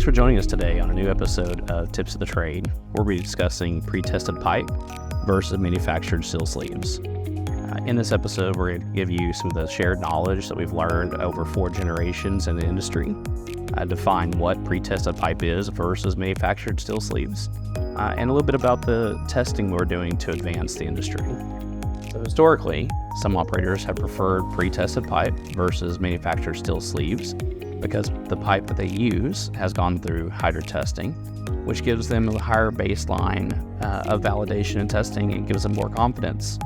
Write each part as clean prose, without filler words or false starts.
for joining us today on a new episode of Tips of the Trade, where we'll be discussing pre-tested pipe versus manufactured steel sleeves. In this episode, we're going to give you some of the shared knowledge that we've learned over 4 generations in the industry, define what pre-tested pipe is versus manufactured steel sleeves, and a little bit about the testing we're doing to advance the industry. So historically, some operators have preferred pre-tested pipe versus manufactured steel sleeves because the pipe that they use has gone through hydro testing, which gives them a higher baseline of validation and testing and gives them more confidence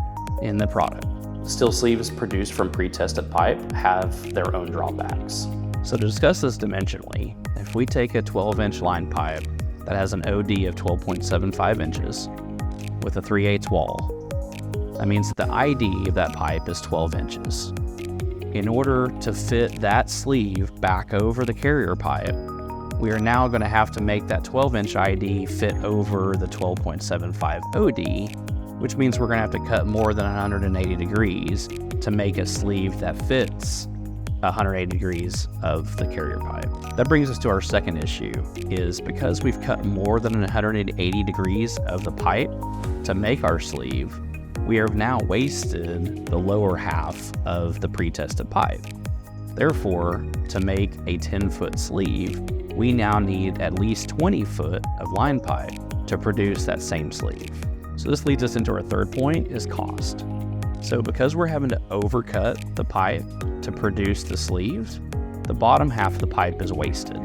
in the product. Steel sleeves produced from pre-tested pipe have their own drawbacks. So to discuss this dimensionally, if we take a 12-inch line pipe that has an OD of 12.75 inches with a 3/8 wall, that means that the ID of that pipe is 12 inches. In order to fit that sleeve back over the carrier pipe, we are now going to have to make that 12-inch ID fit over the 12.75 OD, which means we're going to have to cut more than 180 degrees to make a sleeve that fits 180 degrees of the carrier pipe. That brings us to our second issue, is because we've cut more than 180 degrees of the pipe to make our sleeve, we have now wasted the lower half of the pre-tested pipe. Therefore, to make a 10-foot sleeve, we now need at least 20 foot of line pipe to produce that same sleeve. So this leads us into our third point, is cost. So because we're having to overcut the pipe to produce the sleeves, the bottom half of the pipe is wasted.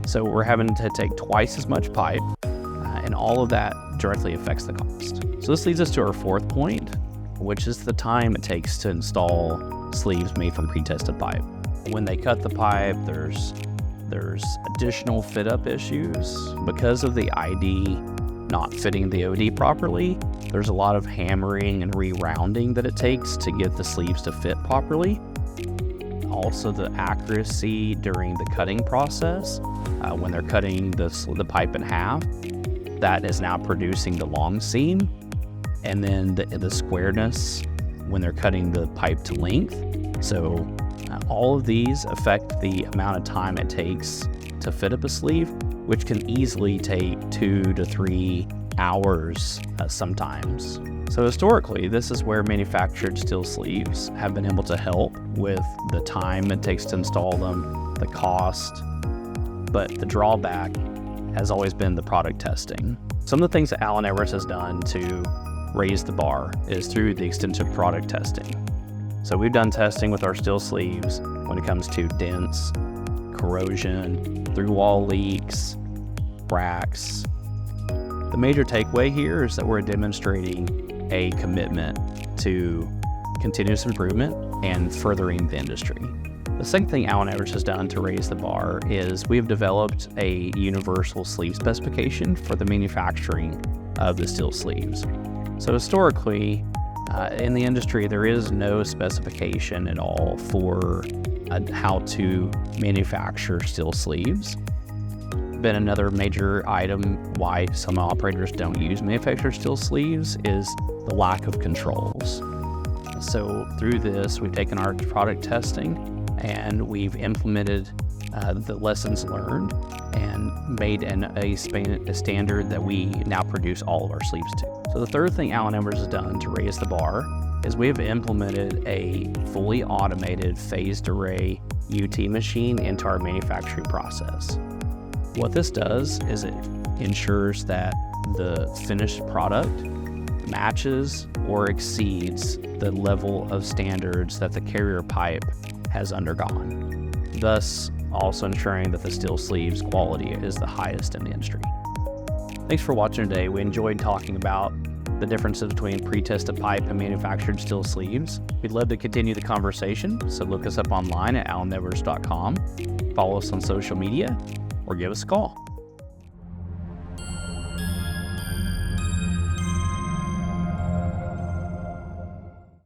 So we're having to take twice as much pipe, and all of that directly affects the cost. So this leads us to our fourth point, which is the time it takes to install sleeves made from pre-tested pipe. When they cut the pipe, there's additional fit-up issues. Because of the ID not fitting the OD properly, there's a lot of hammering and re-rounding that it takes to get the sleeves to fit properly. Also, the accuracy during the cutting process, when they're cutting the pipe in half, that is now producing the long seam, and then the squareness when they're cutting the pipe to length. So all of these affect the amount of time it takes to fit up a sleeve, which can easily take 2 to 3 hours sometimes. So historically, this is where manufactured steel sleeves have been able to help with the time it takes to install them, the cost, but the drawback has always been the product testing. Some of the things that Allan has done to raise the bar is through the extensive product testing. So we've done testing with our steel sleeves when it comes to dents, corrosion, through-wall leaks, cracks. The major takeaway here is that we're demonstrating a commitment to continuous improvement and furthering the industry. The second thing Allan has done to raise the bar is we've developed a universal sleeve specification for the manufacturing of the steel sleeves. So historically, in the industry, there is no specification at all for how to manufacture steel sleeves. Been another major item why some operators don't use manufactured steel sleeves is the lack of controls. So through this, we've taken our product testing and we've implemented the lessons learned and made a standard that we now produce all of our sleeves to. So the third thing Allan has done to raise the bar is we have implemented a fully automated phased array UT machine into our manufacturing process. What this does is it ensures that the finished product matches or exceeds the level of standards that the carrier pipe has undergone, thus also ensuring that the steel sleeves quality is the highest in the industry. Thanks for watching today. We enjoyed talking about the differences between pre-tested pipe and manufactured steel sleeves. We'd love to continue the conversation, so look us up online at allannevers.com, follow us on social media, or give us a call.